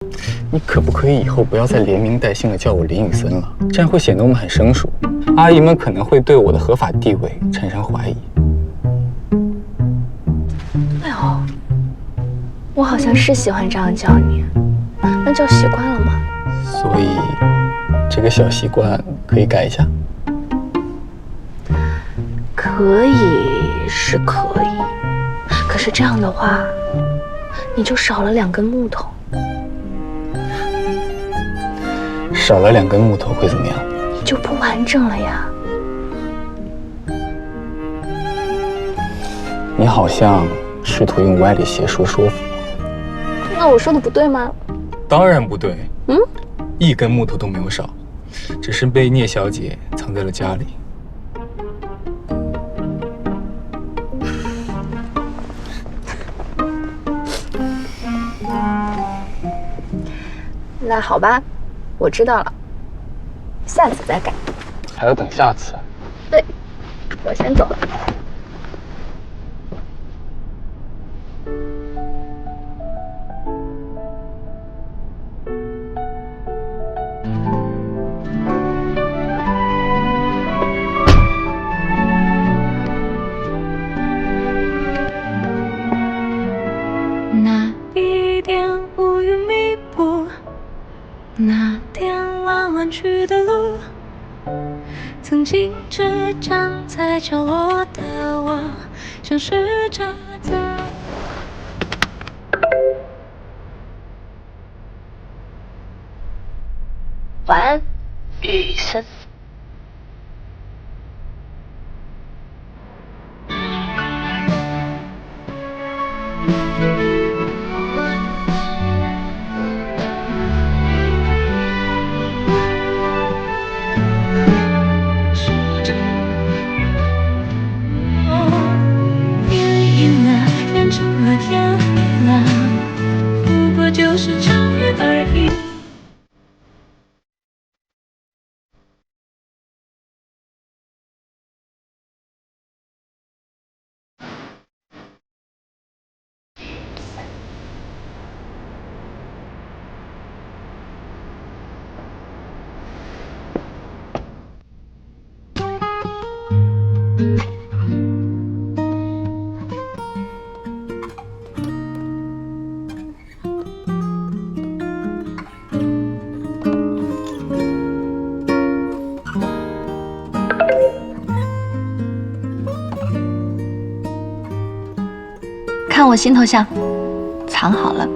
你可不可以以后不要再连名带姓的叫我林雨森了？这样会显得我们很生疏，阿姨们可能会对我的合法地位产生怀疑。哎呦，我好像是喜欢这样叫你，那叫习惯了吗？所以，这个小习惯可以改一下。可以是可以，可是这样的话，你就少了2根木头。少了2根木头会怎么样？你就不完整了呀。你好像试图用歪理邪说说服我。那我说的不对吗？当然不对。嗯，1根木头都没有少，只是被聂小姐藏在了家里。那好吧，我知道了，下次再改。还要等下次。对，我先走了。那一点乌云密布，那点弯弯曲的路，曾经倔强在角落的我，想试着在。晚安，雨森。天阴了，变成了天黑了，不过就是场雨而已。看我新头像，藏好了。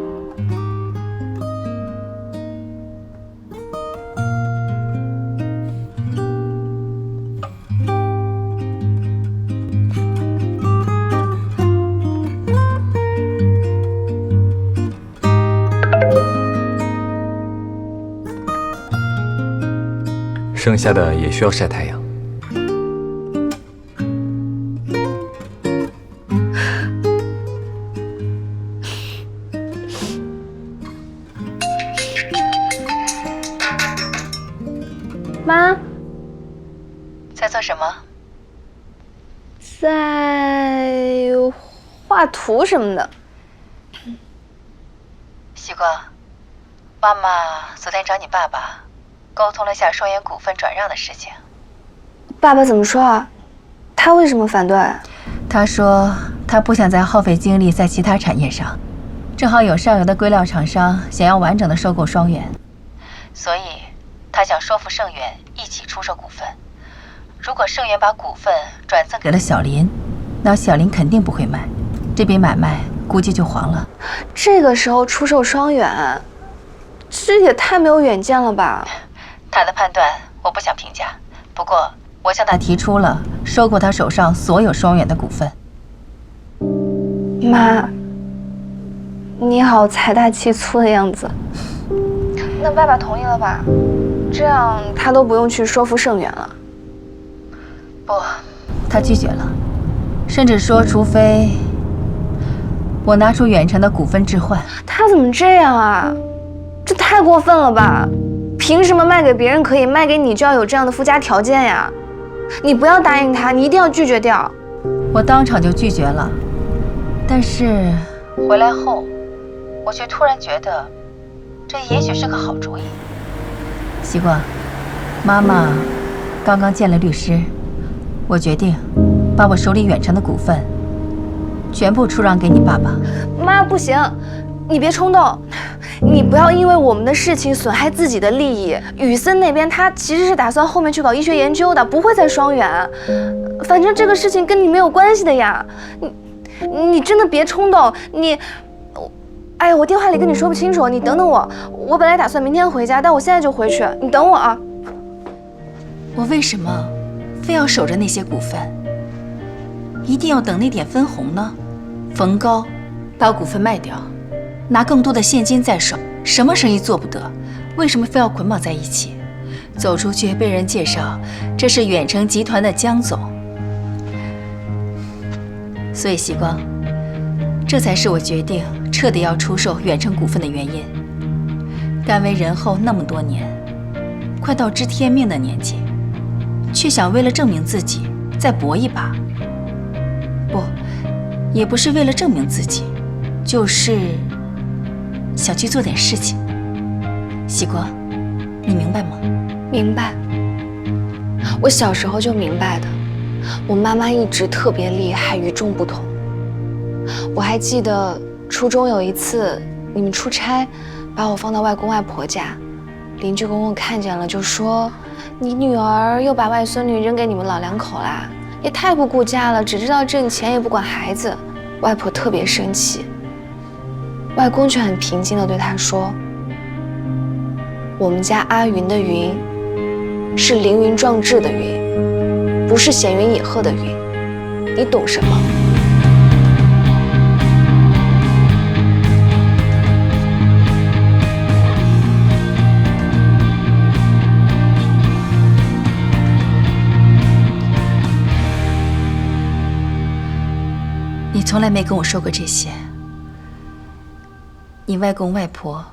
剩下的也需要晒太阳。妈，在做什么？在画图什么的。西瓜，妈妈昨天找你爸爸，沟通了下双元股份转让的事情。爸爸怎么说啊？他为什么反对？他说他不想再耗费精力在其他产业上，正好有上游的硅料厂商想要完整的收购双元，所以他想说服盛元一起出售股份。如果盛元把股份转赠给了小林，那小林肯定不会卖，这笔买卖估计就黄了。这个时候出售双元，这也太没有远见了吧？他的判断我不想评价，不过我向他提出了收购他手上所有双元的股份。妈，你好财大气粗的样子。那爸爸同意了吧？这样他都不用去说服盛元了。不，他拒绝了，甚至说除非我拿出远程的股份置换。他怎么这样啊？这太过分了吧！凭什么卖给别人可以，卖给你就要有这样的附加条件呀？你不要答应他，你一定要拒绝掉。我当场就拒绝了，但是回来后，我却突然觉得这也许是个好主意。习光，妈妈刚刚见了律师，我决定把我手里远程的股份全部出让给你爸爸。妈，不行，你别冲动，你不要因为我们的事情损害自己的利益。宇森那边他其实是打算后面去搞医学研究的，不会在双远。反正这个事情跟你没有关系的呀，你真的别冲动。哎呀，我电话里跟你说不清楚，你等等我。我本来打算明天回家，但我现在就回去，你等我啊。我为什么非要守着那些股份？一定要等那点分红呢？逢高把股份卖掉，拿更多的现金在手，什么生意做不得？为什么非要捆绑在一起？走出去被人介绍，这是远程集团的江总。所以习光，这才是我决定彻底要出售远程股份的原因。甘为人后那么多年，快到知天命的年纪，却想为了证明自己再搏一把。不，也不是为了证明自己，就是想去做点事情。习光，你明白吗？明白。我小时候就明白的。我妈妈一直特别厉害，与众不同。我还记得初中有一次你们出差，把我放到外公外婆家，邻居公公看见了就说：“你女儿又把外孙女扔给你们老两口啦，也太不顾家了，只知道挣钱也不管孩子。”外婆特别生气，外公却很平静地对她说：“我们家阿云的云是凌云壮志的云，不是闲云野鹤的云，你懂什么？”你从来没跟我说过这些，你外公外婆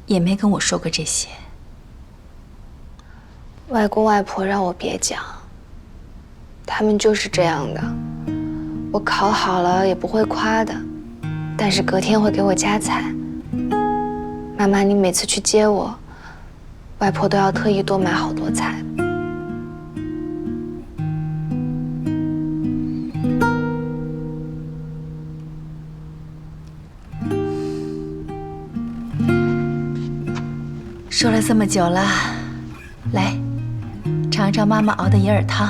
也没跟我说过这些。外公外婆让我别讲，他们就是这样的。我考好了也不会夸的，但是隔天会给我加彩。妈妈，你每次去接我，外婆都要特意多买好多菜。说了这么久了，来，尝尝妈妈熬的银耳汤。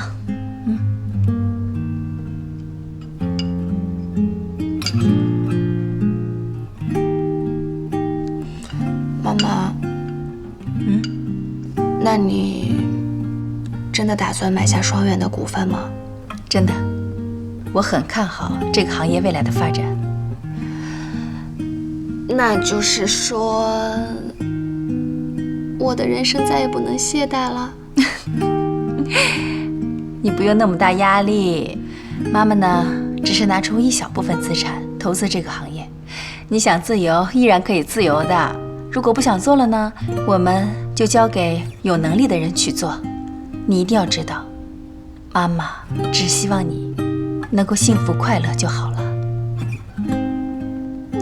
妈妈，那你真的打算买下双远的股份吗？真的，我很看好这个行业未来的发展。那就是说，我的人生再也不能懈怠了。你不用那么大压力，妈妈呢，只是拿出一小部分资产投资这个行业。你想自由，依然可以自由的。如果不想做了呢，我们就交给有能力的人去做。你一定要知道，妈妈只希望你能够幸福快乐就好了。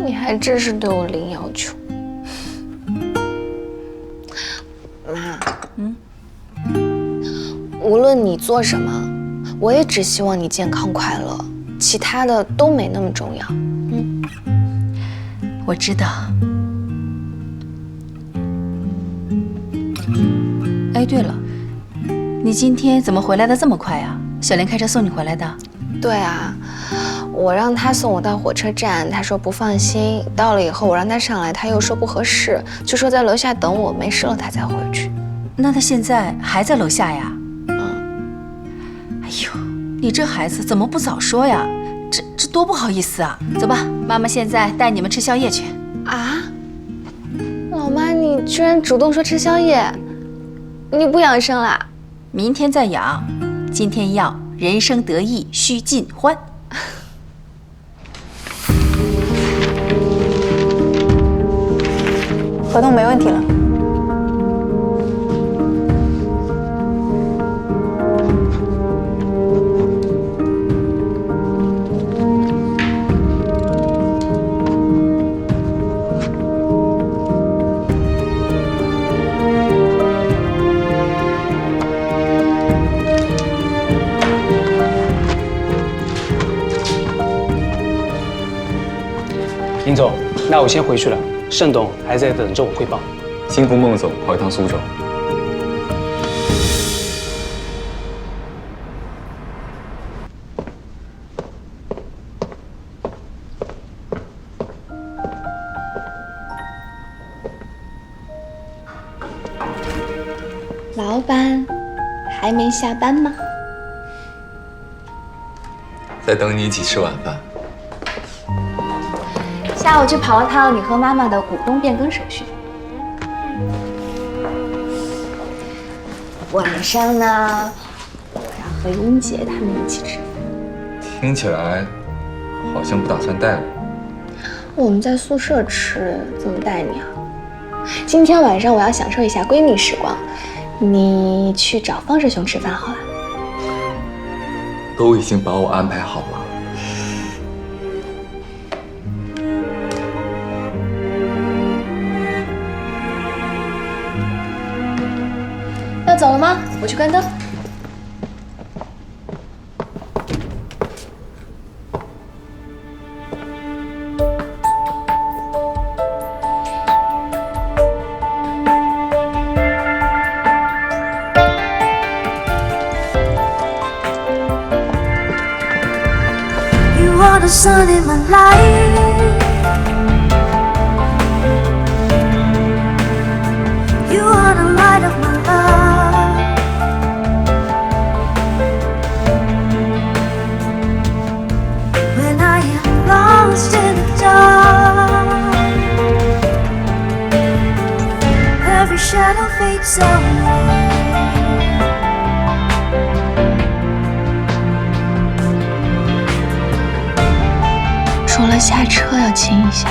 你还真是对我零要求。妈，无论你做什么，我也只希望你健康快乐，其他的都没那么重要。我知道。哎，对了，你今天怎么回来的这么快啊？小莲开车送你回来的？对啊，我让他送我到火车站，他说不放心。到了以后，我让他上来，他又说不合适，就说在楼下等我，没事了他才回去。那他现在还在楼下呀？哎呦，你这孩子怎么不早说呀？这多不好意思啊！走吧，妈妈现在带你们吃宵夜去。啊，老妈，你居然主动说吃宵夜，你不养生啦？明天再养，今天要人生得意须尽欢。合同没问题了。那我先回去了，盛董还在等着我汇报。辛苦孟总跑一趟苏州。老板，还没下班吗？在等你一起吃晚饭。下午去跑了趟你和妈妈的股东变更手续。晚上呢，我要和英姐他们一起吃。听起来好像不打算带我。我们在宿舍吃，怎么带你啊？今天晚上我要享受一下闺蜜时光，你去找方师兄吃饭好了。都已经把我安排好了。要走了吗？我去关灯。You are the sun in my life. You are the light of my love. When I am lost in the dark, every shadow fades away. 除了下车要亲一下，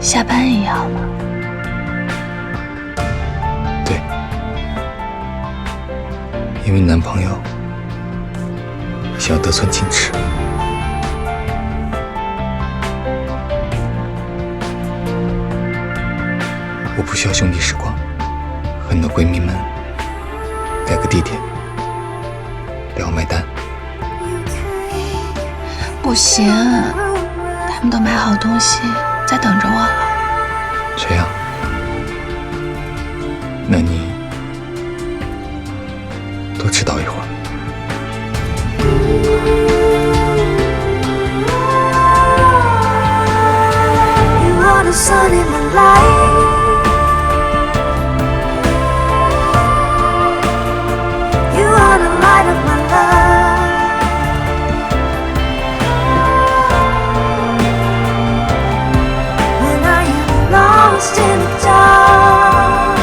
下班也要吗？对，因为男朋友想要得寸进尺。我不需要兄弟时光，和你的闺蜜们改个地点，聊买单。不行，他们都买好东西在等着我了。这样，那你多迟到一会儿。You are the sun in my life. You are the light of my love. When I am lost in the dark,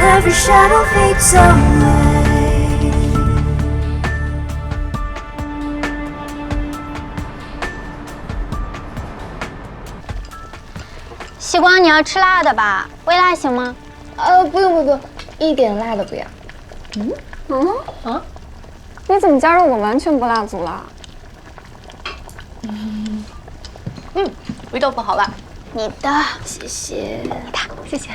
every shadow fades away. 西瓜，你要吃辣的吧？微辣行吗？不用，一点辣的不要。你怎么加入我完全不辣族了？鱼豆腐好辣。你的，谢谢。谢谢。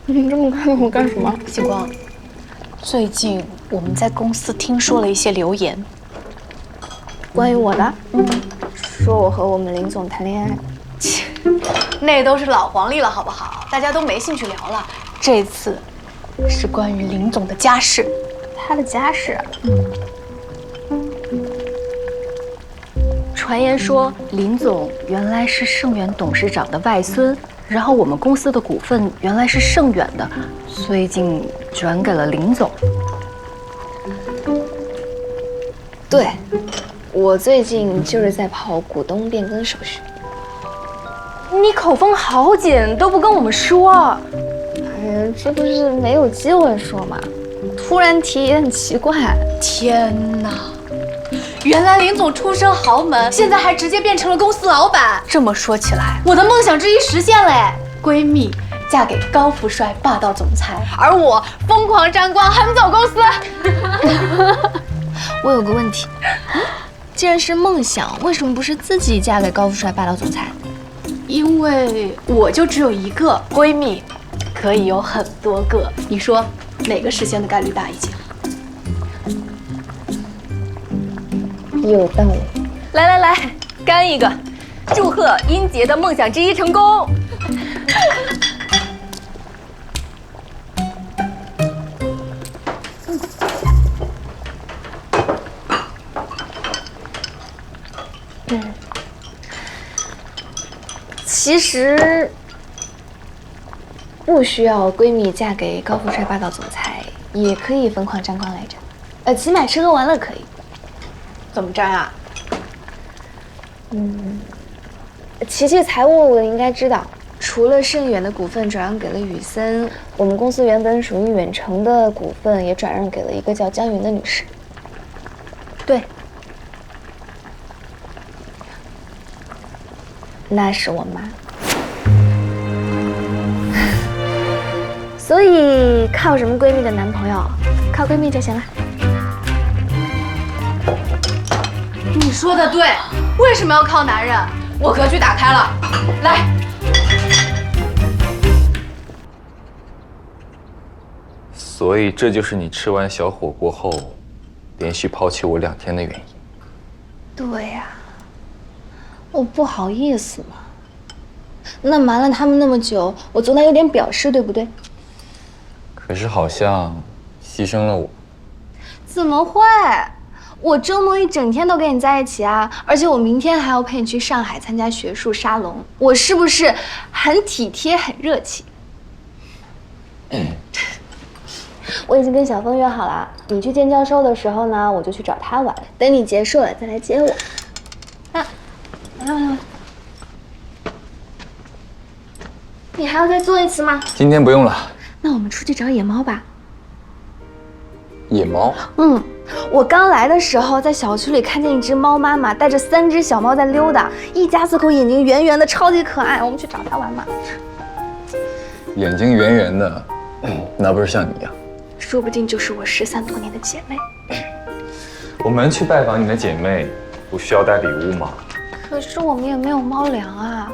你这么看着我干什么？星光，最近我们在公司听说了一些流言，关于我的？说我和我们林总谈恋爱。那都是老黄历了，好不好？大家都没兴趣聊了。这次是关于林总的家事，他的家事。传言说林总原来是盛远董事长的外孙，然后我们公司的股份原来是盛远的，最近转给了林总。对，我最近就是在跑股东变更手续。你口风好紧，都不跟我们说。哎呀，这不是没有机会说嘛，突然提也很奇怪。天哪！原来林总出身豪门，现在还直接变成了公司老板。这么说起来，我的梦想之一实现了哎！闺蜜嫁给高富帅霸道总裁，而我疯狂沾光横走公司。我有个问题，既然是梦想，为什么不是自己嫁给高富帅霸道总裁？因为我就只有一个闺蜜，可以有很多个。你说哪个实现的概率大一些？有道理。来，干一个！祝贺英杰的梦想之一成功！其实不需要闺蜜嫁给高富帅霸道总裁，也可以疯狂沾光来着。起码吃喝玩乐可以。怎么沾啊？琪琪财务应该知道，除了盛远的股份转让给了雨森，我们公司原本属于远程的股份也转让给了一个叫江云的女士。对，那是我妈。所以靠什么闺蜜的男朋友，靠闺蜜就行了。你说的对，为什么要靠男人？我格局打开了，来。所以这就是你吃完小火锅后，连续抛弃我2天的原因。对呀，我不好意思嘛。那瞒了他们那么久，我总得有点表示，对不对？可是好像牺牲了我。怎么会？我周末一整天都跟你在一起啊，而且我明天还要陪你去上海参加学术沙龙，我是不是很体贴、很热情？我已经跟小峰约好了，你去见教授的时候呢，我就去找他玩，等你结束了再来接我。来，你还要再做一次吗？今天不用了。那我们出去找野猫吧。野猫？我刚来的时候，在小区里看见一只猫妈妈带着3只小猫在溜达，一家4口，眼睛圆圆的，超级可爱。我们去找它玩嘛。眼睛圆圆的，那不是像你呀？说不定就是我失散多年的姐妹。我们去拜访你的姐妹，不需要带礼物吗？可是我们也没有猫粮啊。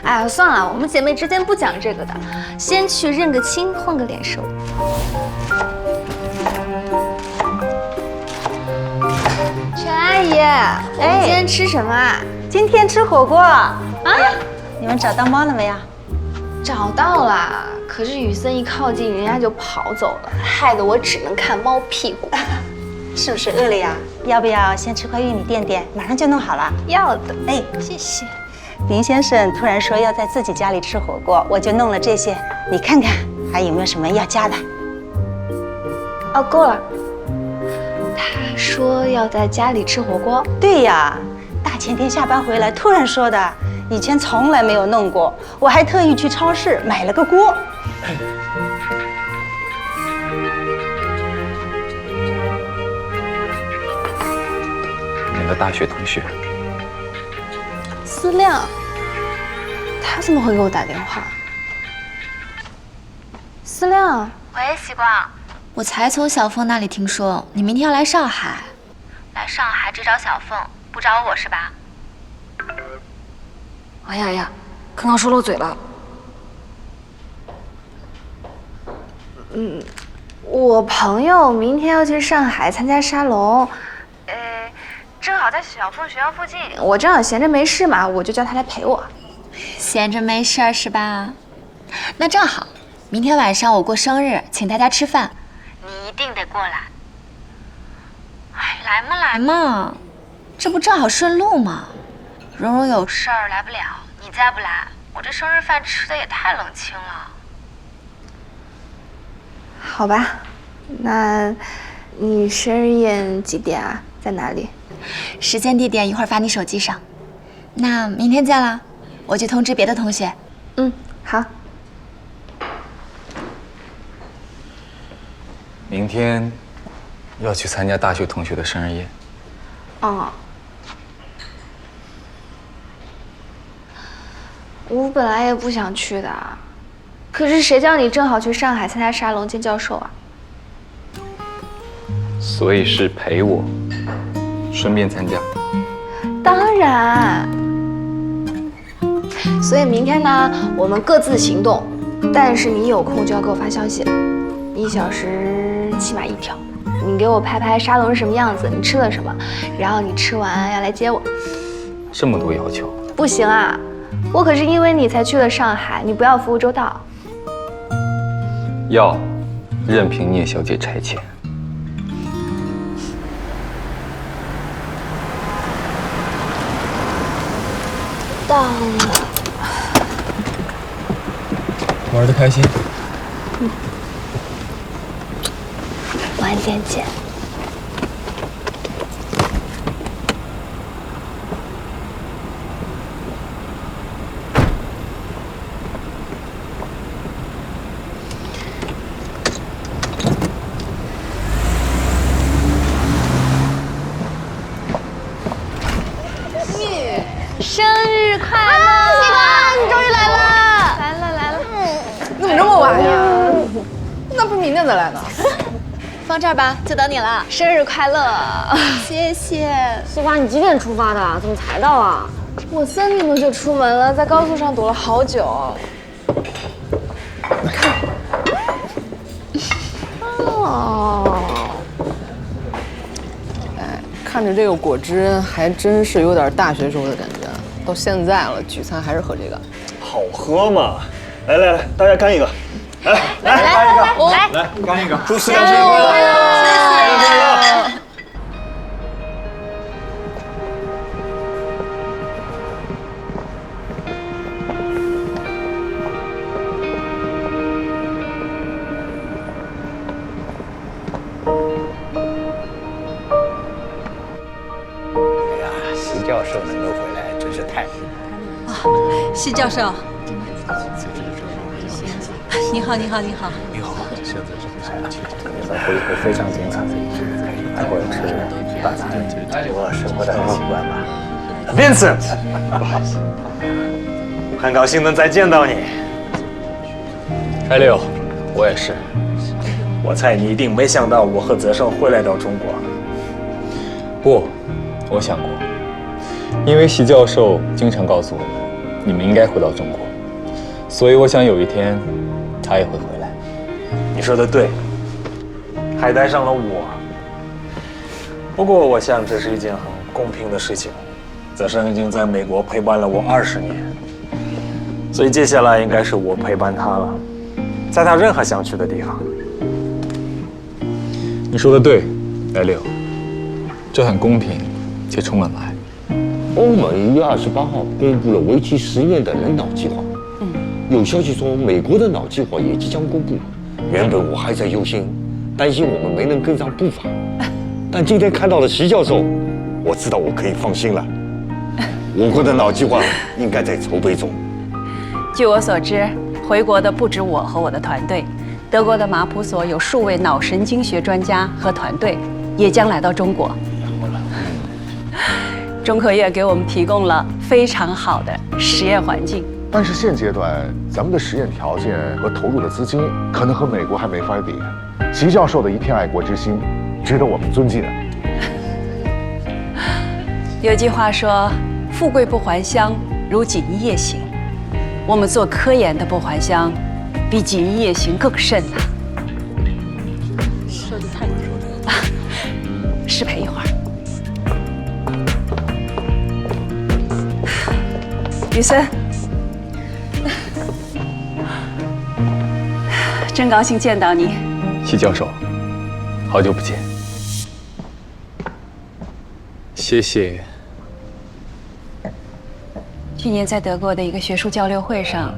哎呀，算了，我们姐妹之间不讲这个的，先去认个亲，混个脸熟。陈阿姨，我们今天吃什么啊？今天吃火锅啊！你们找到猫了没有？找到了，可是雨森一靠近，人家就跑走了，害得我只能看猫屁股。是不是饿了呀？要不要先吃块玉米垫垫？马上就弄好了。要的，哎，谢谢。林先生突然说要在自己家里吃火锅，我就弄了这些，你看看还有没有什么要加的？哦，够了。他说要在家里吃火锅。对呀，大前天下班回来突然说的，以前从来没有弄过，我还特意去超市买了个锅。你的大学同学思亮，他怎么会给我打电话？思亮，喂，习光，我才从小凤那里听说你明天要来上海。来上海只找小凤，不找我是吧？哎呀，刚刚说漏嘴了。我朋友明天要去上海参加沙龙，正好在小凤学校附近，我正好闲着没事嘛，我就叫他来陪我。闲着没事儿是吧？那正好，明天晚上我过生日，请大家吃饭，你一定得过来。哎，来嘛，这不正好顺路吗？蓉蓉有事儿来不了，你再不来，我这生日饭吃的也太冷清了。好吧，那你生日宴几点啊？在哪里？时间地点一会儿发你手机上。那明天见啦，我去通知别的同学。好。明天要去参加大秀同学的生日宴。哦。我本来也不想去的，可是谁叫你正好去上海参加沙龙见教授啊？所以是陪我，顺便参加。当然。所以明天呢，我们各自行动，但是你有空就要给我发消息，1小时起码1条。你给我拍拍沙龙是什么样子，你吃了什么，然后你吃完要来接我。这么多要求？不行啊，我可是因为你才去了上海，你不要服务周到。要，任凭聂小姐差遣。到了。玩得开心。晚点见。生日快乐！西瓜，你终于来了！来了。怎么这么晚呀？那不明天再来呢？放这儿吧，就等你了。生日快乐！谢谢。西瓜，你几点出发的？怎么才到啊？我3点多就出门了，在高速上堵了好久。哦。哎，看着这个果汁，还真是有点大学时候的感觉。到现在了，聚餐还是喝这个。好喝嘛！来，大家干一个！来，干一个！祝思亮生日快乐！谢谢。哎呀，席教授能够回来，真是太幸运了。席教授，你好。你好，会非常精彩。待会儿吃大餐，我生活的很习惯吧。Vincent， 不好意思，很高兴能再见到你。Leo，我也是。我猜你一定没想到我和泽胜会来到中国。不，我想过，因为席教授经常告诉我们，你们应该回到中国，所以我想有一天他也会回来。你说的对，还带上了我。不过我想这是一件很公平的事情。泽生已经在美国陪伴了我20年，所以接下来应该是我陪伴他了，在他任何想去的地方。你说的对，Leo，这很公平且充满了爱。欧盟1月28号公布了为期10年的人脑计划。有消息说美国的脑计划也即将公布。原本我还在忧心，担心我们没能跟上步伐，但今天看到了席教授，我知道我可以放心了。我国的脑计划应该在筹备中。据我所知，回国的不止我和我的团队，德国的马普所有数位脑神经学专家和团队也将来到中国。中科院给我们提供了非常好的实验环境，但是现阶段咱们的实验条件和投入的资金，可能和美国还没法比。席教授的一片爱国之心，值得我们尊敬。有句话说，富贵不还乡，如锦衣夜行。我们做科研的不还乡，比锦衣夜行更甚呐。说的太对了。失陪一会儿。雨森，真高兴见到你。席教授，好久不见。谢谢。去年在德国的一个学术交流会上，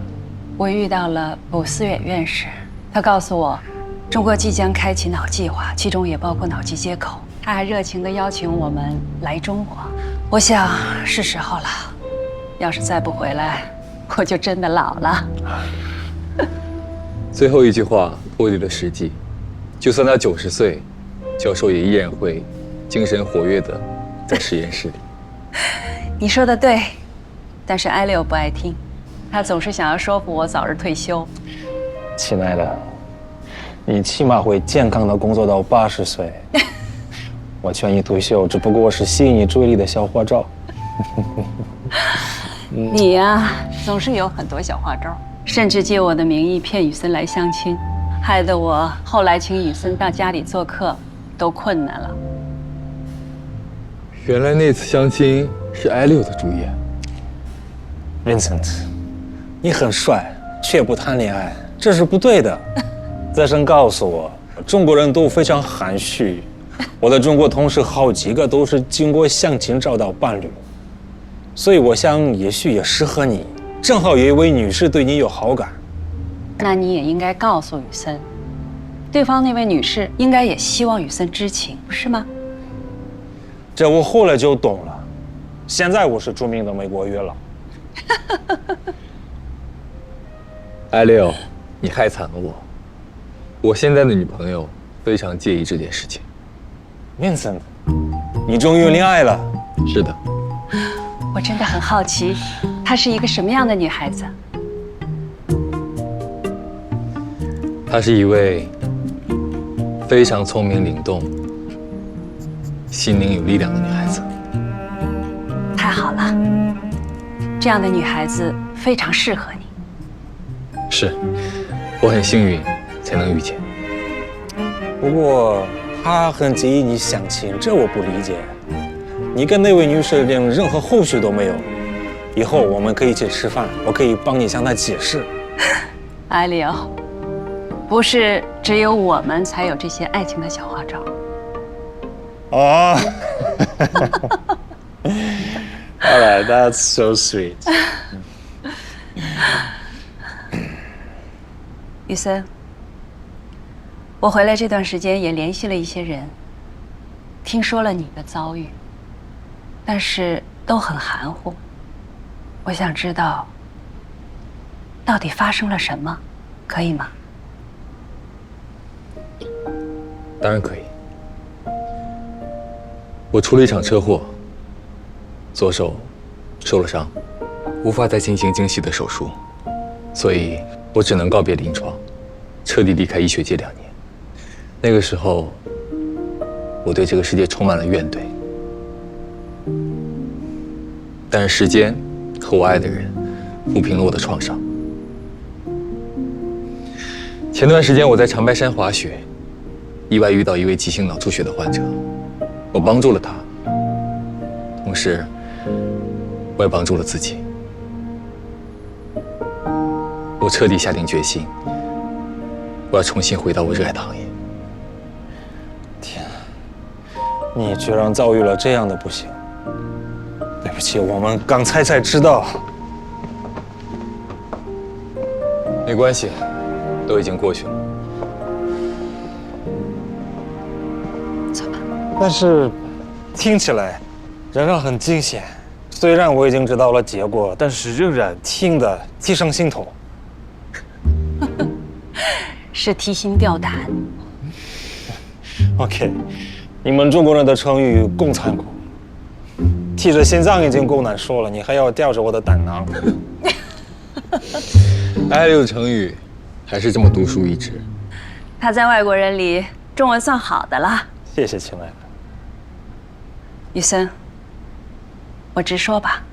我遇到了卜思远院士，他告诉我，中国即将开启脑计划，其中也包括脑机接口。他还热情地邀请我们来中国。我想是时候了，要是再不回来，我就真的老了。最后一句话脱离了实际，就算他90岁，教授也依然会精神活跃的在实验室里。你说的对，但是艾利欧不爱听，他总是想要说服我早日退休。亲爱的，你起码会健康的工作到80岁。我劝你退休，只不过是吸引你注意力的小花招。你呀，总是有很多小花招，甚至借我的名义骗雨森来相亲，害得我后来请雨森到家里做客都困难了。原来那次相亲是艾利欧的主意。Vincent， 你很帅，却不谈恋爱，这是不对的。泽生告诉我，中国人都非常含蓄。我的中国同事好几个都是经过相亲找到伴侣，所以我想也许也适合你。正好有一位女士对你有好感，那你也应该告诉雨森，对方那位女士应该也希望雨森知情，是吗？这我后来就懂了。现在我是著名的美国月老。艾利欧，你害惨了我。我现在的女朋友非常介意这件事情。Vincent， 你终于恋爱了？是的。我真的很好奇，她是一个什么样的女孩子？她是一位非常聪明灵动、心灵有力量的女孩子。太好了，这样的女孩子非常适合你。是，我很幸运才能遇见。不过她很介意你相亲，这我不理解。你跟那位女士连任何后续都没有，以后我们可以一起吃饭，我可以帮你向她解释。艾利欧，不是只有我们才有这些爱情的小花招。哦。All right, that's so sweet. 雨森，我回来这段时间也联系了一些人，听说了你的遭遇，但是都很含糊。我想知道，到底发生了什么，可以吗？当然可以。我出了一场车祸，左手受了伤，无法再进行精细的手术，所以我只能告别临床，彻底离开医学界2年。那个时候，我对这个世界充满了怨怼。但是时间和我爱的人抚平了我的创伤。前段时间我在长白山滑雪，意外遇到一位急性脑出血的患者，我帮助了他，同时我也帮助了自己。我彻底下定决心，我要重新回到我热爱的行业。天，你居然遭遇了这样的不幸！对不起，我们刚才才知道。没关系，都已经过去了。走吧。但是，听起来仍然很惊险。虽然我已经知道了结果，但是仍然听得提上心头。是提心吊胆。OK， 你们中国人的成语更残酷。提着心脏已经够难受了，你还要吊着我的胆囊。艾利欧的成语还是这么独树一帜。他在外国人里中文算好的了。谢谢，亲爱的。雨森，我直说吧，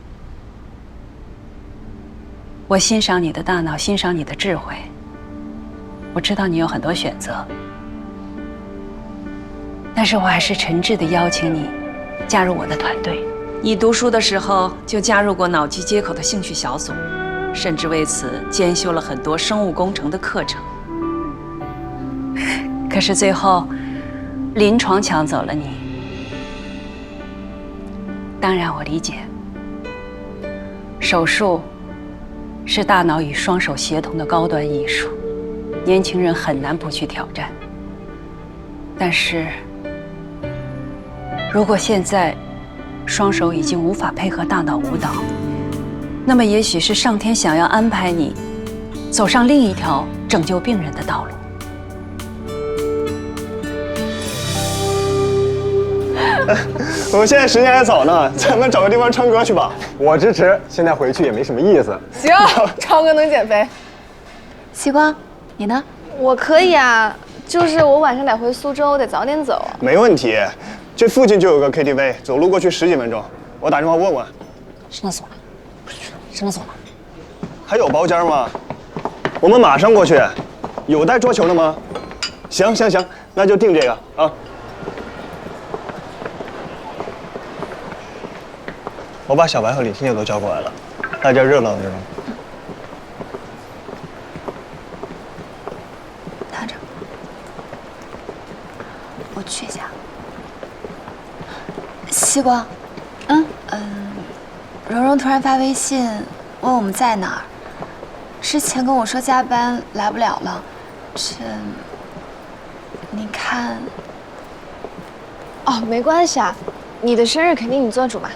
我欣赏你的大脑，欣赏你的智慧。我知道你有很多选择，但是我还是诚挚地邀请你加入我的团队。你读书的时候就加入过脑机接口的兴趣小组，甚至为此兼修了很多生物工程的课程。可是最后，临床抢走了你。当然，我理解，手术是大脑与双手协同的高端艺术，年轻人很难不去挑战。但是，如果现在双手已经无法配合大脑舞蹈，那么也许是上天想要安排你走上另一条拯救病人的道路。我们现在时间还早呢，咱们找个地方唱歌去吧。我支持，现在回去也没什么意思。行，超哥能减肥。西瓜，你呢？我可以啊，就是我晚上得回苏州，得早点走。没问题，这附近就有个 KTV， 走路过去10几分钟。我打电话问问。上厕所了，上厕所了。还有包间吗？我们马上过去。有带桌球的吗？行，那就定这个啊。我把小白和李婷姐都叫过来了，大家热闹热闹。拿着，我去一下。西瓜，蓉蓉突然发微信问我们在哪儿，之前跟我说加班来不了了，你看。哦，没关系啊，你的生日肯定你做主嘛。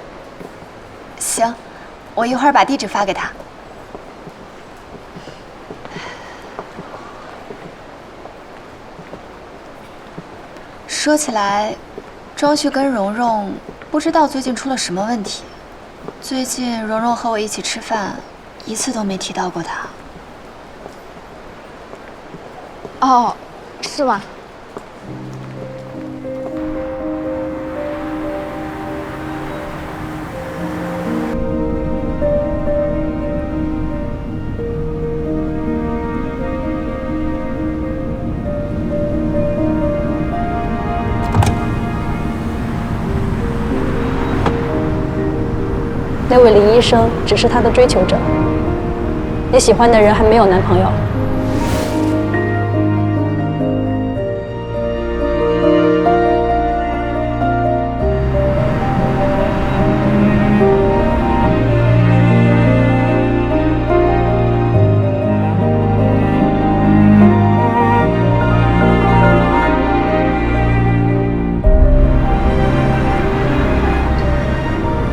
行，我一会儿把地址发给他。说起来，庄旭跟蓉蓉不知道最近出了什么问题。最近蓉蓉和我一起吃饭，一次都没提到过他。哦，是吗？那位林医生只是他的追求者，你喜欢的人还没有男朋友。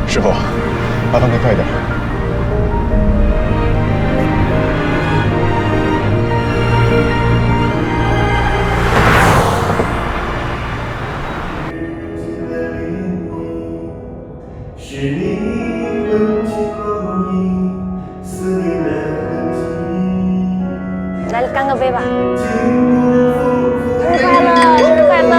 师傅，麻烦您快一点。来干个杯吧！生日快乐，生日快乐！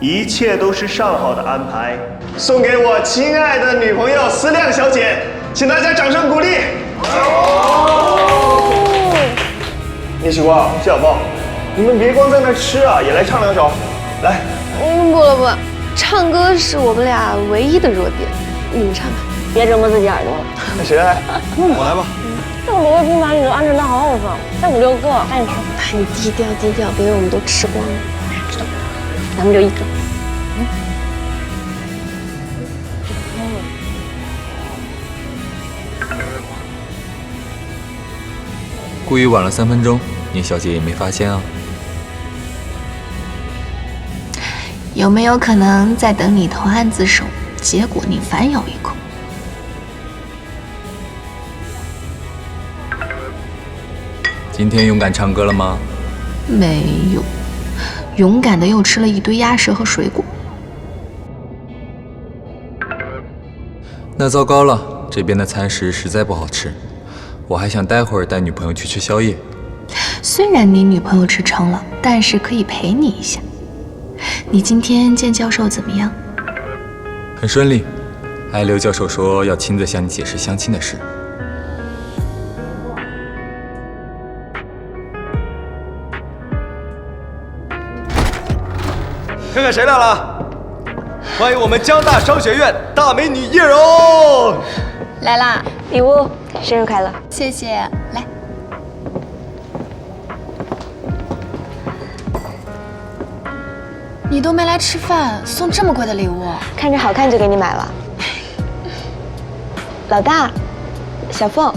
一切都是上好的安排，送给我亲爱的女朋友思亮小姐，请大家掌声鼓励。聂时光、谢小凤，你们别光在那吃啊，也来唱两首。来，不了不，唱歌是我们俩唯一的弱点，你们唱吧，别折磨自己耳朵了。那谁来？我来吧。这么多位不满你就按着那好好放，再5、6个，赶紧吃。哎，你低调低调，别人我们都吃光了。知道，咱们就1个。故意晚了3分钟，聂小姐也没发现啊。有没有可能在等你投案自首，结果你反咬一口？今天勇敢唱歌了吗？没有，勇敢的又吃了一堆鸭舌和水果。那糟糕了，这边的餐食实在不好吃。我还想待会儿带女朋友去吃宵夜。虽然你女朋友吃撑了，但是可以陪你一下。你今天见教授怎么样？很顺利。刘教授说要亲自向你解释相亲的事。看看谁来了！欢迎我们江大商学院大美女叶蓉来啦！礼物，生日快乐！谢谢，来。你都没来吃饭，送这么贵的礼物？看着好看就给你买了。老大，小凤，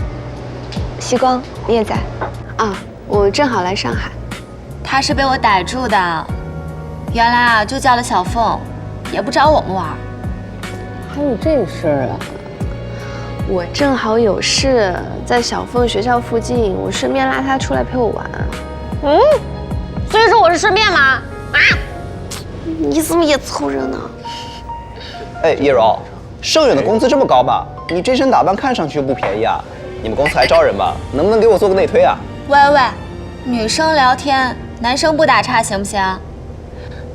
西光，你也在？啊，我正好来上海。他是被我逮住的，原来啊就叫了小凤，也不找我们玩。还有这事儿啊？我正好有事，在小凤学校附近，我顺便拉她出来陪我玩。所以说我是顺便吗？啊！你怎么也凑热闹？哎，叶柔，盛远的工资这么高吧？你这身打扮看上去不便宜啊！你们公司还招人吧？能不能给我做个内推啊？喂，女生聊天，男生不打岔行不行？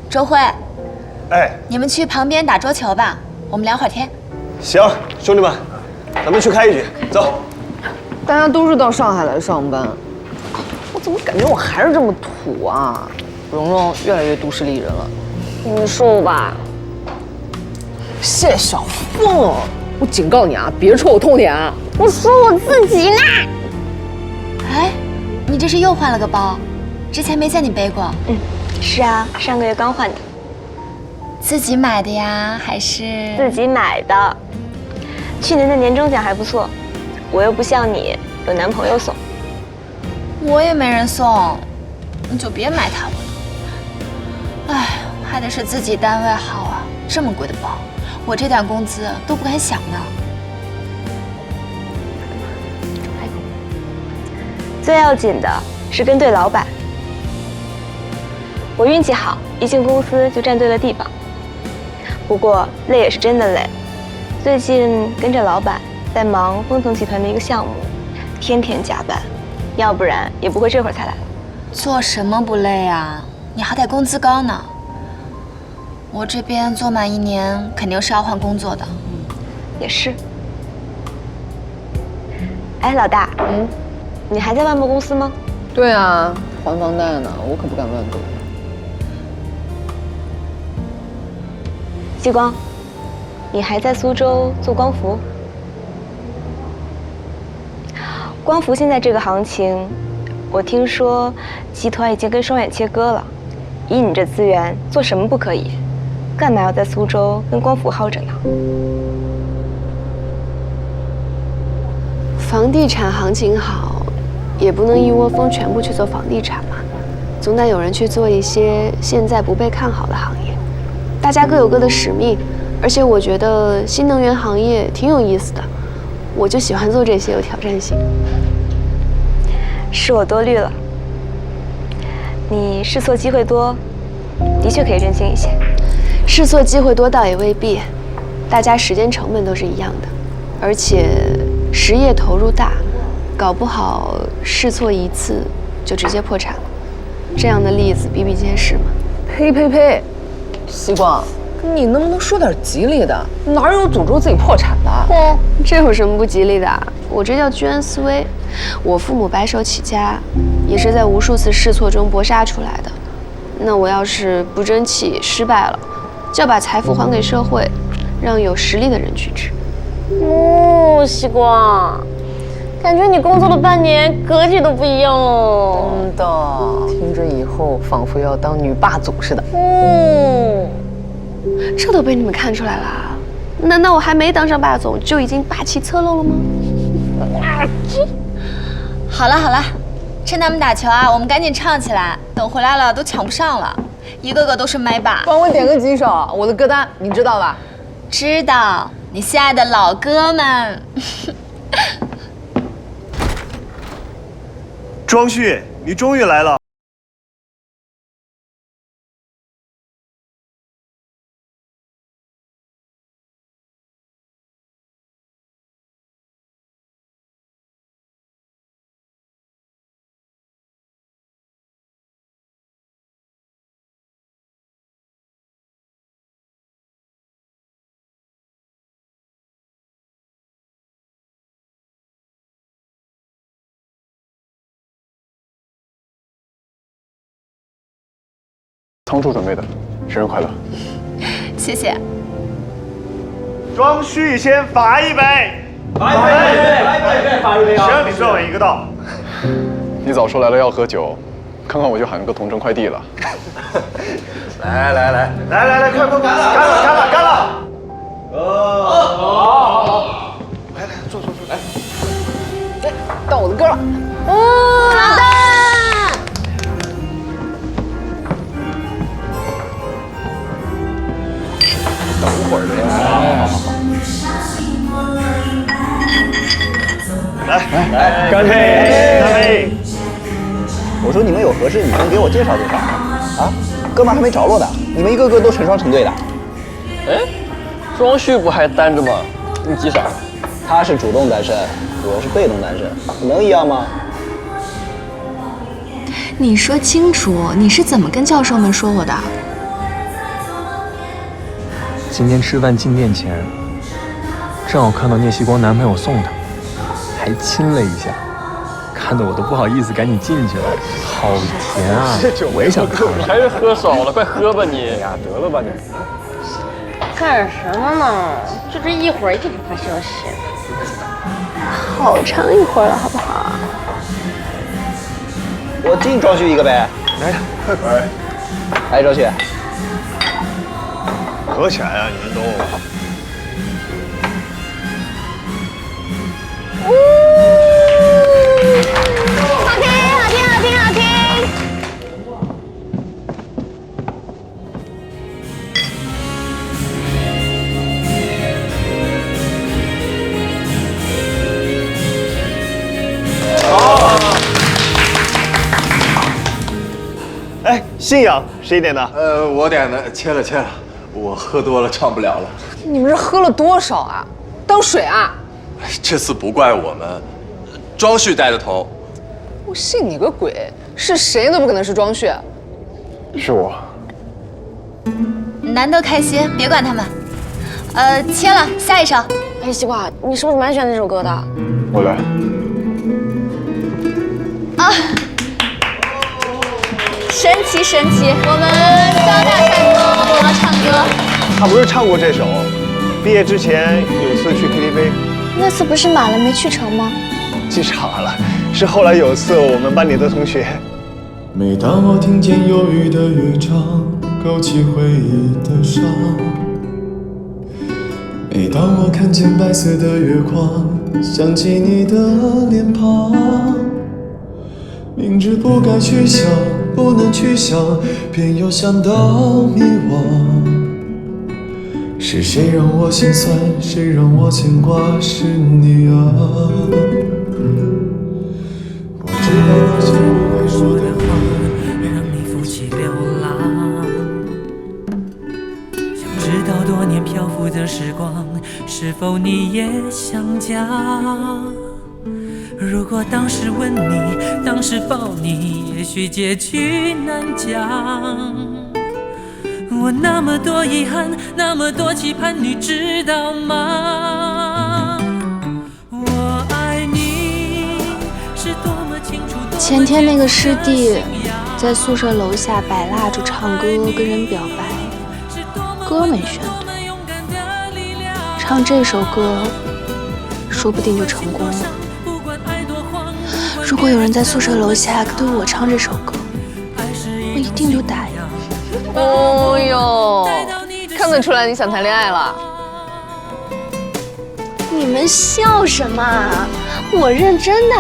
周慧，哎，你们去旁边打桌球吧，我们聊会儿天。行，兄弟们，咱们去开一局，走。大家都是到上海来上班，我怎么感觉我还是这么土啊？蓉蓉越来越都市丽人了。你说吧。谢小凤，我警告你啊，别戳我痛点啊！我说我自己呢。哎，你这是又换了个包，之前没见你背过。是啊，上个月刚换的。自己买的呀，还是？自己买的。去年的年终奖还不错，我又不像你有男朋友送。我也没人送，你就别埋汰我了。哎，还得是自己单位好啊，这么贵的包，我这点工资都不敢想呢。最要紧的是跟对老板。我运气好，一进公司就站对了地方。不过累也是真的累，最近跟着老板在忙丰腾集团的一个项目，天天加班，要不然也不会这会儿才来。做什么不累啊？你好歹工资高呢。我这边做满1年，肯定是要换工作的。也是。哎，老大，你还在万博公司吗？对啊，还房贷呢，我可不敢乱动。激光，你还在苏州做光伏？光伏现在这个行情，我听说集团已经跟双远切割了。以你这资源，做什么不可以？干嘛要在苏州跟光伏耗着呢？房地产行情好，也不能一窝蜂全部去做房地产嘛，总得有人去做一些现在不被看好的行业。大家各有各的使命，而且我觉得新能源行业挺有意思的，我就喜欢做这些有挑战性。是我多虑了。你试错机会多，的确可以任性一些。试错机会多倒也未必，大家时间成本都是一样的，而且实业投入大，搞不好试错一次就直接破产了。这样的例子比比皆是嘛。呸！西光，你能不能说点吉利的？哪有诅咒自己破产的？这有什么不吉利的？我这叫居安思危。我父母白手起家，也是在无数次试错中搏杀出来的。那我要是不争气失败了，就要把财富还给社会，让有实力的人去吃。西光，感觉你工作了半年，格局都不一样了。真的，听着以后仿佛要当女霸总似的。这都被你们看出来了？难道我还没当上霸总，就已经霸气侧漏了吗？好了，趁他们打球啊，我们赶紧唱起来，等回来了都抢不上了，一个个都是麦霸。帮我点个几首，我的歌单你知道吧？知道，你心爱的老哥们。庄旭，你终于来了。仓促准备的，生日快乐！谢谢。庄旭先罚一杯，罚一杯啊！行，你算我一个到。你早说来了要喝酒，刚刚我就喊个同城快递了。来，快，干了！好，来，坐，来，到我的歌了。老大。等会儿呗。来，干杯！我说你们有合适女生给我介绍介绍啊？哥们还没着落的，你们一个个都成双成对的。哎，庄旭不还单着吗？你急啥？他是主动单身，我是被动单身，能一样吗？你说清楚，你是怎么跟教授们说我的？今天吃饭进店前，正好看到聂曦光男朋友送她，还亲了一下，看得我都不好意思赶紧进去了。好甜啊！我也想看。还是喝少了，快喝吧你。呀，得了吧你。干什么呢？就这一会儿一直发消息，好长一会儿了，好不好？我敬庄旭一个呗。来，快快。来，庄旭。合起来啊，你们都。好听，好听，好听，好听。哎，信仰谁点的？我点的，切了。我喝多了，唱不了了。你们这喝了多少啊？当水啊？这次不怪我们，庄旭带的头。我信你个鬼！是谁都不可能是庄旭。是我。难得开心，别管他们。切了，下一首。哎，西瓜，你是不是蛮喜欢那首歌的？我来。啊！神奇！我们交大帅哥也要唱歌。他不是唱过这首，毕业之前有次去 KTV， 那次不是满了没去成吗？记岔了，是后来有次我们班里的同学。每当我听见忧郁的乐章，勾起回忆的伤；每当我看见白色的月光，想起你的脸庞。明知不该去想，不能去想，偏又想到迷惘。是谁让我心酸，谁让我牵挂，是你啊。我知道那些不该说的话，让你负气流浪。想知道多年漂浮的时光，是否你也想家？如果当时吻你，当时抱你，也许结局难讲。我那么多遗憾，那么多期盼，你知道吗？我爱你是多么清楚。前天那个师弟在宿舍楼下摆蜡烛唱歌，跟人表白，歌没选对，唱这首歌说不定就成功了。如果有人在宿舍楼下对我唱这首歌，我一定就答应。哦哟，看得出来你想谈恋爱了。你们笑什么？我认真的。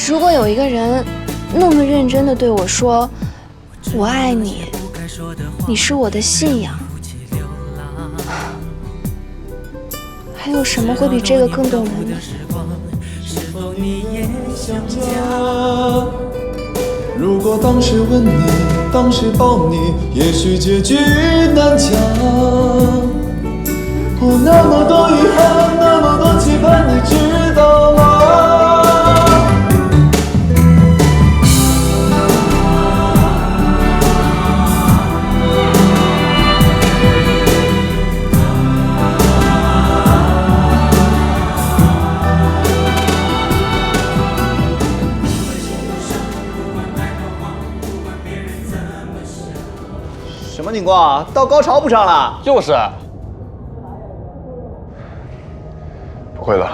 如果有一个人那么认真的对我说“我爱你”，你是我的信仰，还有什么会比这个更动人呢？如果当时吻你，当时抱你，也许结局难讲。我那么多遗憾，那么多期盼，你知道吗？什么情况？到高潮不唱了？就是。不会了。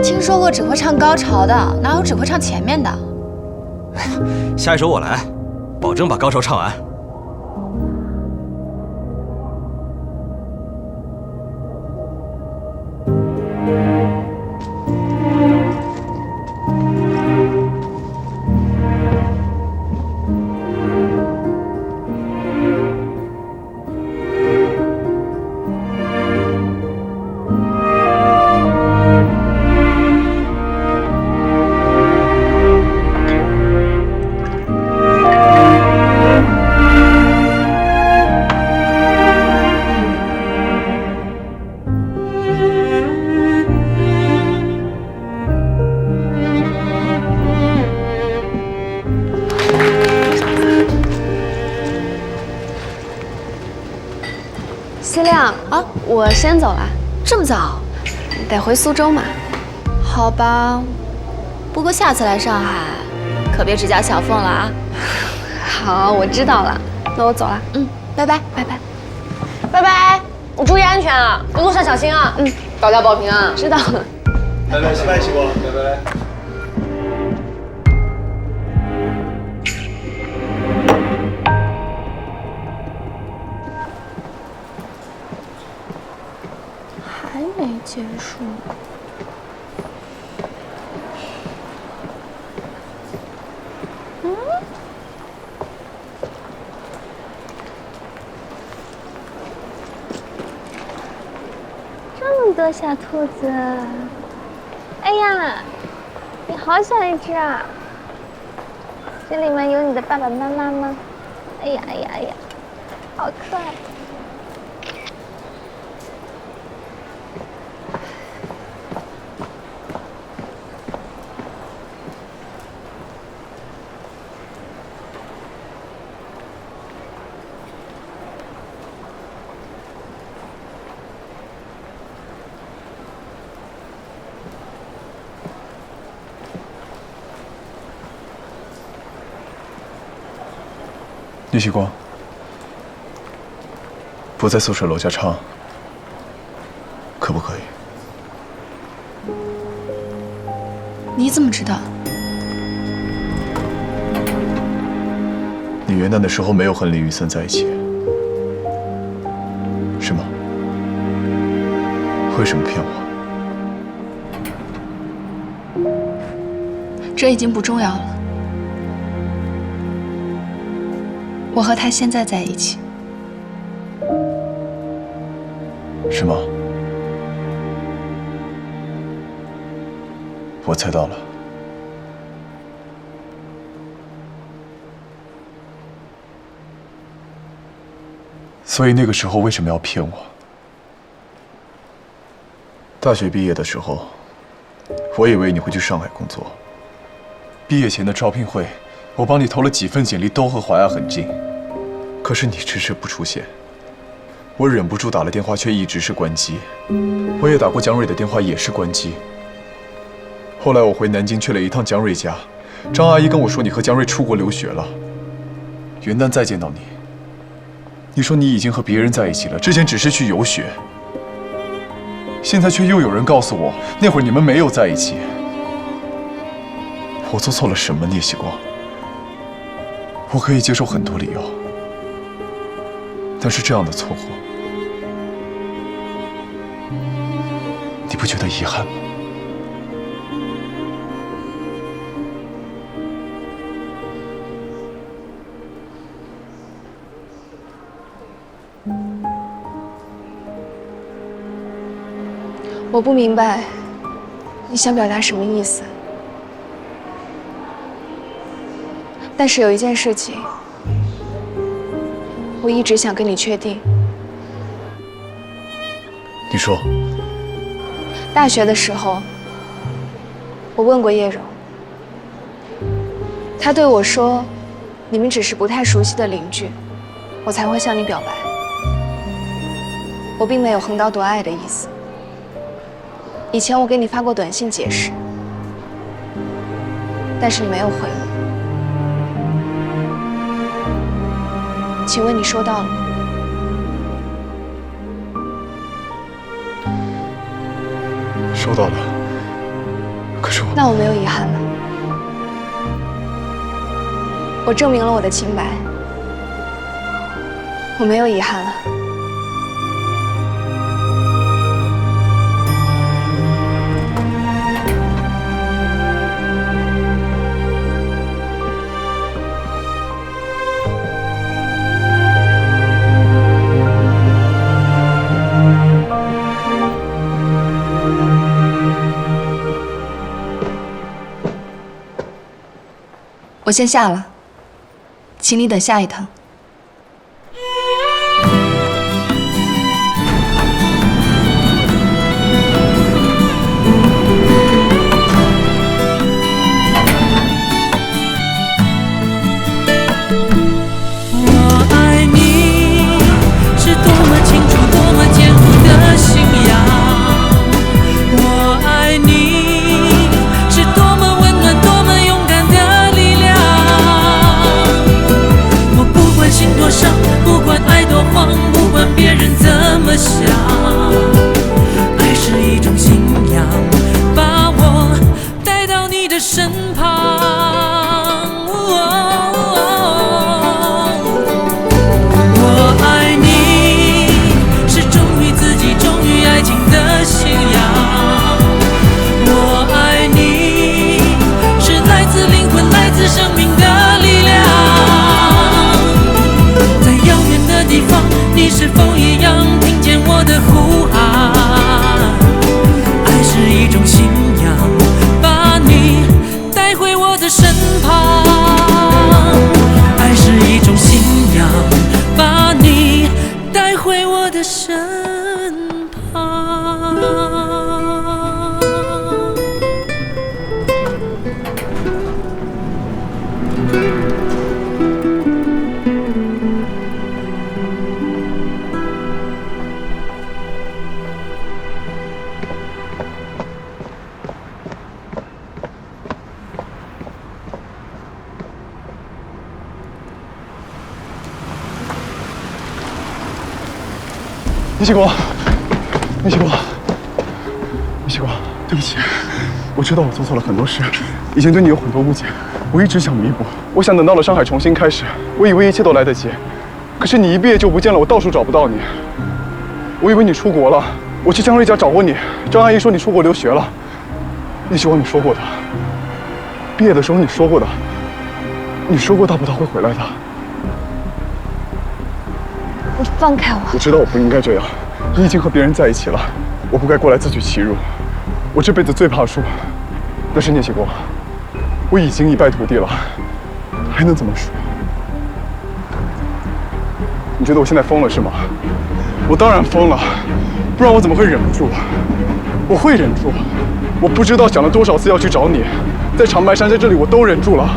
听说过只会唱高潮的，哪有只会唱前面的？下一首我来，保证把高潮唱完。思亮啊，我先走了。这么早？得回苏州嘛。好吧，不过下次来上海，可别只加小凤了啊。好，我知道了。那我走了。拜拜，拜拜，拜拜，你注意安全啊，路上小心啊。保家保平啊。知道了。拜拜，拜拜，西瓜，拜拜。还没结束。这么多小兔子，哎呀，你好小一只啊！这里面有你的爸爸妈妈吗？哎呀哎呀哎呀，好可爱！叶旭光，不在宿舍楼下唱，可不可以？你怎么知道？你元旦的时候没有和林雨森在一起，是吗？为什么骗我？这已经不重要了。我和他现在在一起。是吗？我猜到了。所以那个时候为什么要骗我？大学毕业的时候，我以为你会去上海工作。毕业前的招聘会，我帮你投了几份简历，都和华亚很近，可是你迟迟不出现。我忍不住打了电话，却一直是关机。我也打过蒋蕊的电话，也是关机。后来我回南京去了一趟蒋蕊家，张阿姨跟我说你和蒋蕊出国留学了。元旦再见到你，你说你已经和别人在一起了，之前只是去游学，现在却又有人告诉我那会儿你们没有在一起。我做错了什么，聂希光？我可以接受很多理由，但是这样的错过，你不觉得遗憾吗？我不明白你想表达什么意思，但是有一件事情，我一直想跟你确定。你说。大学的时候，我问过叶柔，她对我说，你们只是不太熟悉的邻居，我才会向你表白。我并没有横刀夺爱的意思。以前我给你发过短信解释，但是你没有回我。请问你收到了吗？收到了，可是那我没有遗憾了，我证明了我的清白，我没有遗憾了。我先下了，请你等下一趟。我爱你是多么清楚。一样听见我的呼喊。爱是一种信仰，把你带回我的身旁。爱是一种信仰，把你带回我的身旁。米西国，米西国，米西国，对不起，我知道我做错了很多事，以前对你有很多误解，我一直想弥补，我想等到了上海重新开始，我以为一切都来得及，可是你一毕业就不见了，我到处找不到你，我以为你出国了，我去江瑞家找过你，张阿姨说你出国留学了，米西国，你说过的，毕业的时候你说过的，你说过大捕头会回来的。你放开我！我知道我不应该这样，你已经和别人在一起了，我不该过来自取其辱。我这辈子最怕输，但是聂启国，我已经一败涂地了，还能怎么输？你觉得我现在疯了是吗？我当然疯了，不然我怎么会忍不住？我会忍住，我不知道想了多少次要去找你，在长白山，在这里我都忍住了。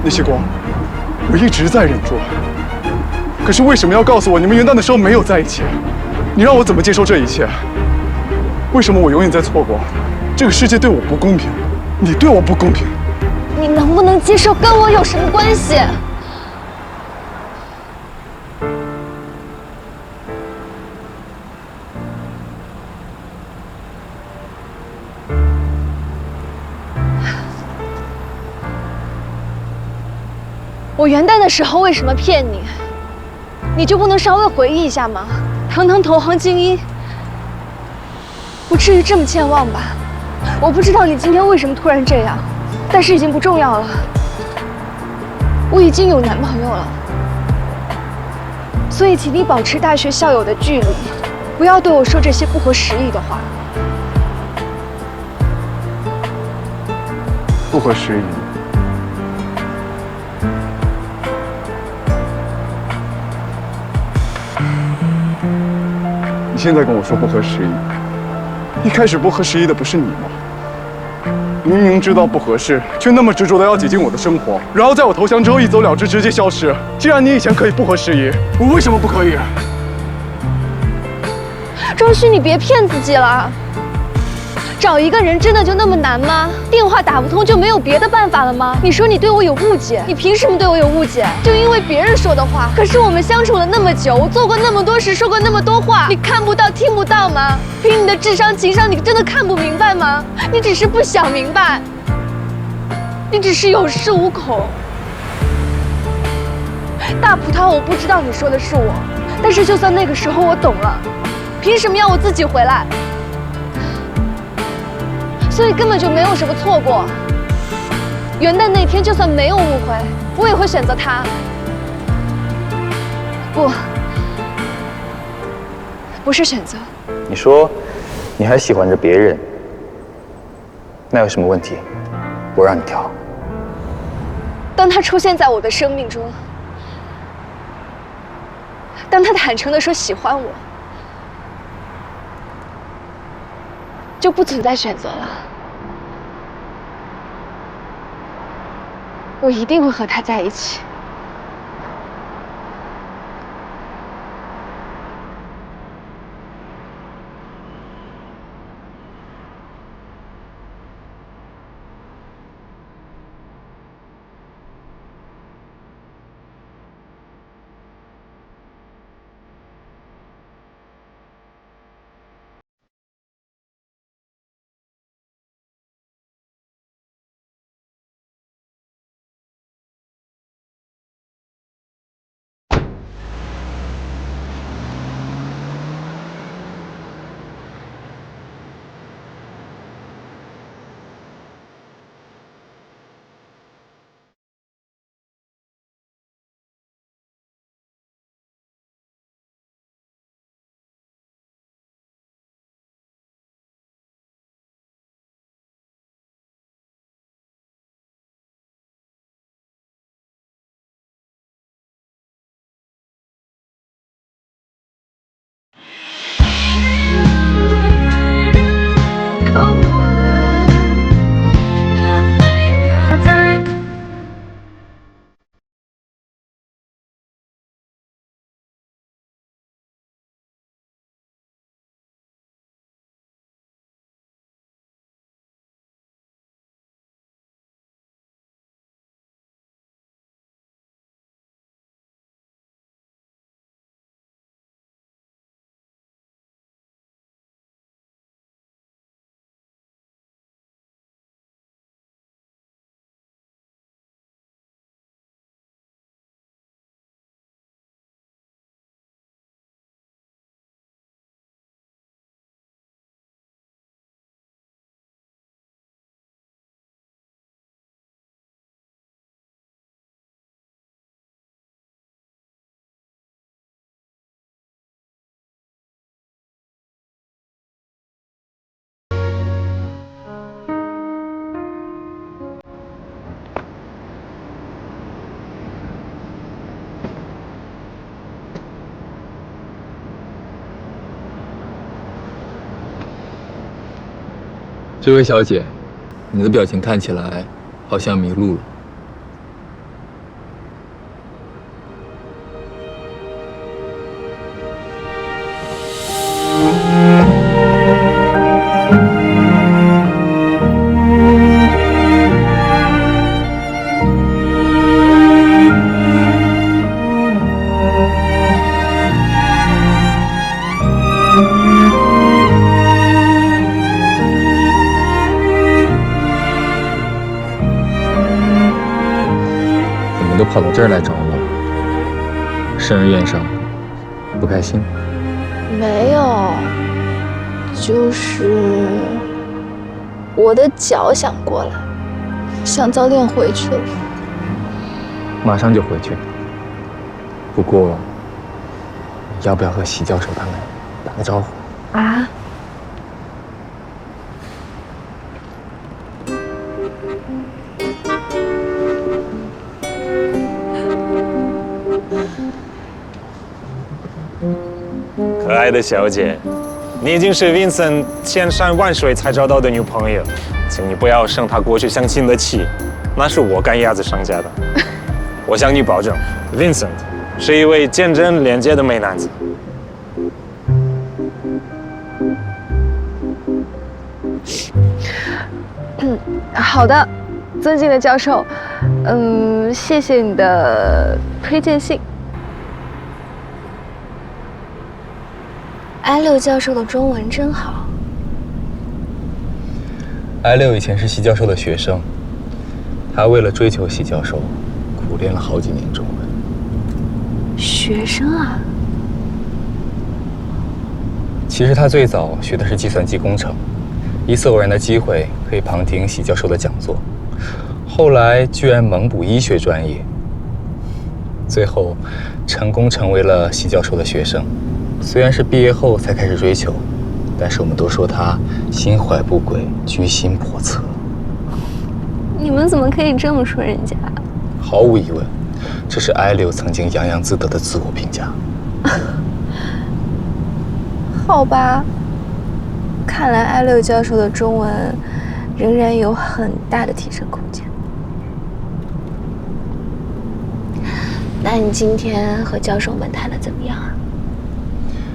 聂启国，我一直在忍住。可是为什么要告诉我你们元旦的时候没有在一起？你让我怎么接受这一切？为什么我永远在错过？这个世界对我不公平，你对我不公平。你能不能接受跟我有什么关系？我元旦的时候为什么骗你？你就不能稍微回忆一下吗？堂堂投行精英，不至于这么健忘吧？我不知道你今天为什么突然这样，但是已经不重要了。我已经有男朋友了，所以请你保持大学校友的距离，不要对我说这些不合时宜的话。不合时宜。你现在跟我说不合时宜，一开始不合时宜的不是你吗？明明知道不合适，却那么执着的要挤进我的生活，然后在我投降之后一走了之，直接消失。既然你以前可以不合时宜，我为什么不可以？庄旭，你别骗自己了。找一个人真的就那么难吗？电话打不通就没有别的办法了吗？你说你对我有误解，你凭什么对我有误解？就因为别人说的话。可是我们相处了那么久，我做过那么多事，说过那么多话，你看不到、听不到吗？凭你的智商、情商，你真的看不明白吗？你只是不想明白，你只是有恃无恐。大葡萄，我不知道你说的是我，但是就算那个时候我懂了，凭什么要我自己回来？所以根本就没有什么错过。元旦那天就算没有误会，我也会选择他。不是选择。你说你还喜欢着别人，那有什么问题？我让你挑。当他出现在我的生命中，当他坦诚地说喜欢我，就不存在选择了。我一定会和他在一起。这位小姐，你的表情看起来好像迷路了。都跑到这儿来找我，生日宴上不开心？没有，就是我的脚想过来，想早点回去了。马上就回去。不过，要不要和席教授他们打个招呼？啊？可爱的小姐，你已经是 Vincent 千山万水才找到的女朋友，请你不要生他过去相亲的气，那是我赶鸭子上架的。我向你保证 ，Vincent 是一位见证廉洁的美男子。好的，尊敬的教授，谢谢你的推荐信。艾六教授的中文真好。艾六以前是席教授的学生，他为了追求席教授，苦练了好几年中文。学生啊？其实他最早学的是计算机工程，一次偶然的机会可以旁听席教授的讲座，后来居然猛补医学专业，最后成功成为了席教授的学生。虽然是毕业后才开始追求，但是我们都说他心怀不轨，居心叵测。你们怎么可以这么说人家？毫无疑问，这是艾六曾经洋洋自得的自我评价。好吧，看来艾六教授的中文仍然有很大的提升空间。那你今天和教授们谈得怎么样啊？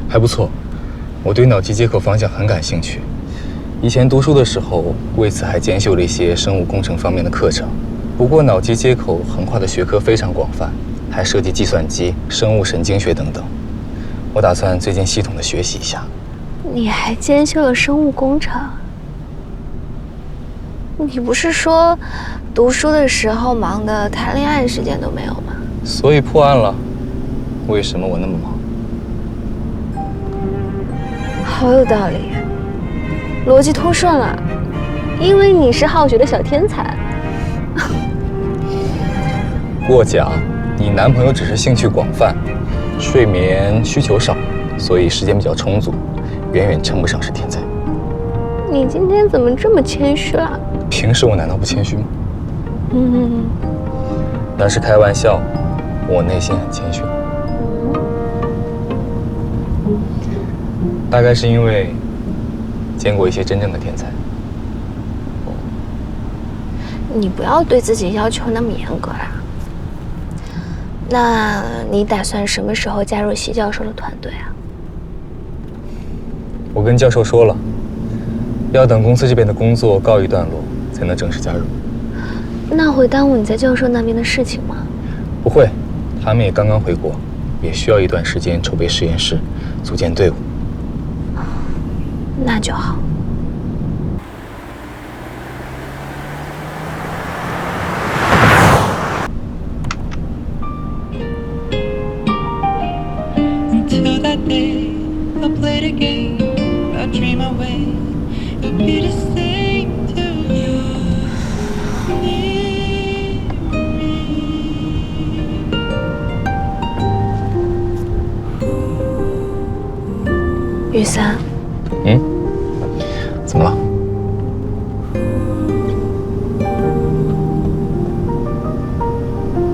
还不错，我对脑机接口方向很感兴趣。以前读书的时候，为此还兼修了一些生物工程方面的课程。不过脑机接口横跨的学科非常广泛，还涉及计算机、生物神经学等等。我打算最近系统的学习一下。你还兼修了生物工程？你不是说读书的时候忙得谈恋爱时间都没有吗？所以破案了。为什么我那么忙？好有道理，逻辑通顺了，因为你是好学的小天才。过奖，你男朋友只是兴趣广泛，睡眠需求少，所以时间比较充足，远远称不上是天才。你今天怎么这么谦虚了？平时我难道不谦虚吗？那是开玩笑，我内心很谦虚。大概是因为见过一些真正的天才。你不要对自己要求那么严格啦。那你打算什么时候加入席教授的团队啊？我跟教授说了，要等公司这边的工作告一段落，才能正式加入。那会耽误你在教授那边的事情吗？不会，他们也刚刚回国，也需要一段时间筹备实验室，组建队伍。那就好。Until that day, I played a game, I dream away, it'll be the same to you. 雨伞。怎么了？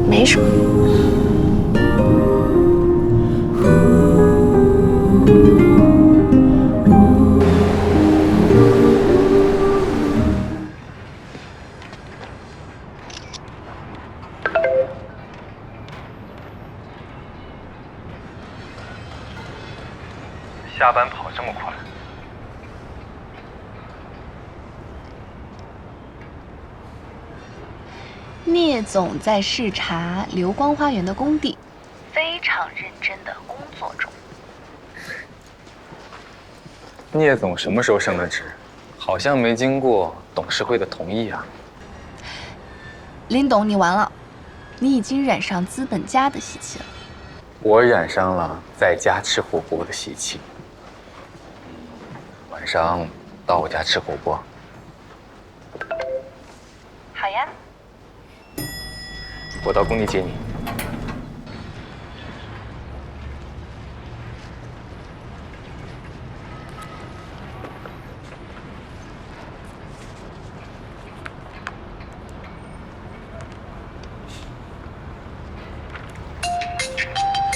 没什么。聂总在视察流光花园的工地，非常认真的工作中。聂总什么时候升了职？好像没经过董事会的同意啊。林董，你完了，你已经染上资本家的习气了。我染上了在家吃火锅的习气。晚上到我家吃火锅。好呀。我到工地接你。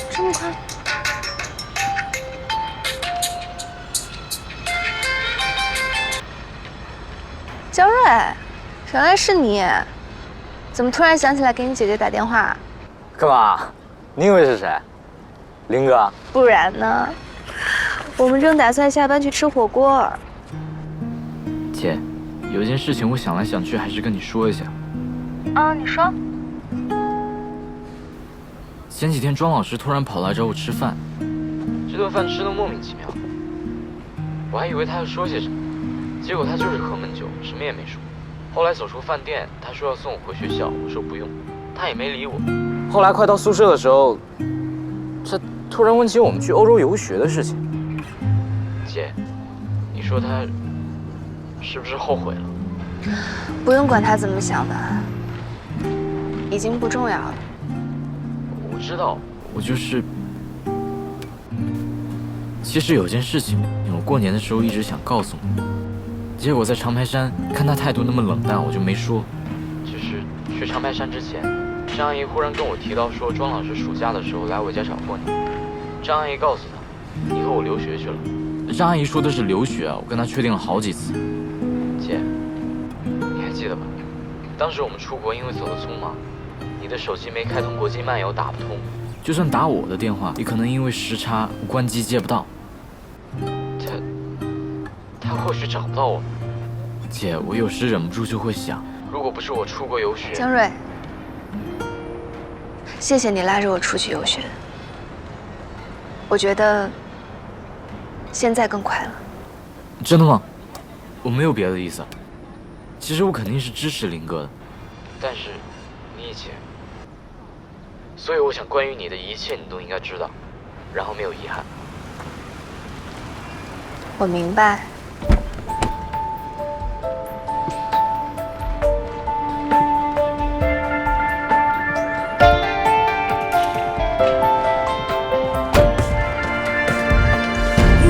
这么快？江瑞，原来是你！怎么突然想起来给你姐姐打电话？干嘛？你以为是谁？林哥？不然呢？我们正打算下班去吃火锅。姐，有件事情我想来想去，还是跟你说一下。你说。前几天庄老师突然跑来找我吃饭，这顿饭吃得莫名其妙，我还以为他要说些什么，结果他就是喝闷酒，什么也没说。后来走出饭店，他说要送我回学校，我说不用，他也没理我。后来快到宿舍的时候，他突然问起我们去欧洲游学的事情。姐，你说他是不是后悔了？不用管他怎么想的，已经不重要了。我知道，我就是……其实有件事情，我过年的时候一直想告诉你，结果在长白山看他态度那么冷淡，我就没说。就是去长白山之前，张阿姨忽然跟我提到说，庄老师暑假的时候来我家找过你。张阿姨告诉他，你和我留学去了。张阿姨说的是留学啊，我跟她确定了好几次。姐，你还记得吧？当时我们出国因为走得匆忙，你的手机没开通国际漫游打不通，就算打我的电话，也可能因为时差关机接不到。他或许找不到我。姐，我有时忍不住就会想，如果不是我出国游学，江瑞，谢谢你拉着我出去游学，我觉得现在更快乐。真的吗？我没有别的意思。其实我肯定是支持林哥的，但是你以前，所以我想关于你的一切你都应该知道，然后没有遗憾。我明白。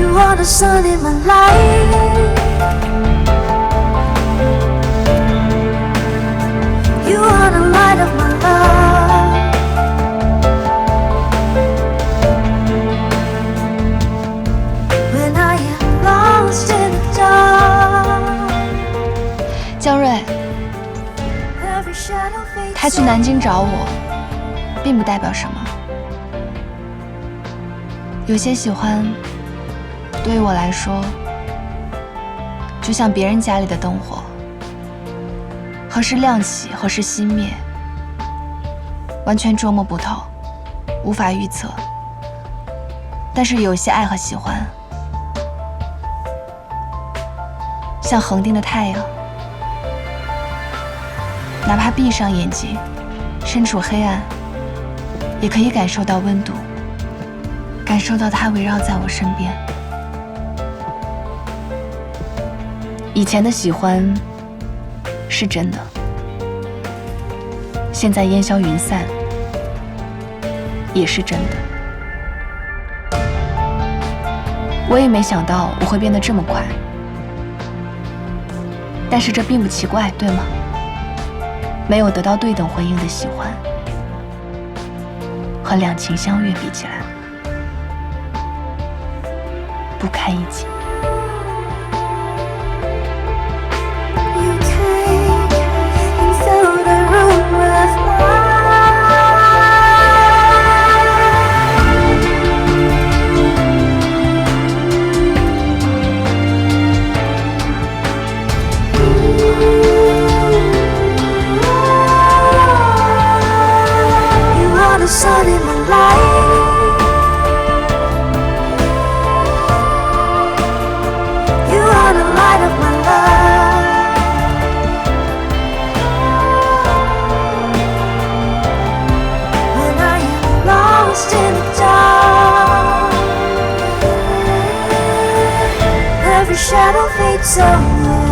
You are the sun in my life. You are the light of my love. When I am lost in the dark. 江瑞，他去南京找我，并不代表什么。有些喜欢，对于我来说，就像别人家里的灯火，何时亮起，何时熄灭，完全捉摸不透，无法预测。但是有些爱和喜欢，像恒定的太阳，哪怕闭上眼睛，身处黑暗，也可以感受到温度，感受到它围绕在我身边。以前的喜欢是真的，现在烟消云散也是真的。我也没想到我会变得这么快，但是这并不奇怪，对吗？没有得到对等回应的喜欢，和两情相悦比起来，不堪一击。sun in my life. You are the light of my life. When I am lost in the dark, every shadow fades away.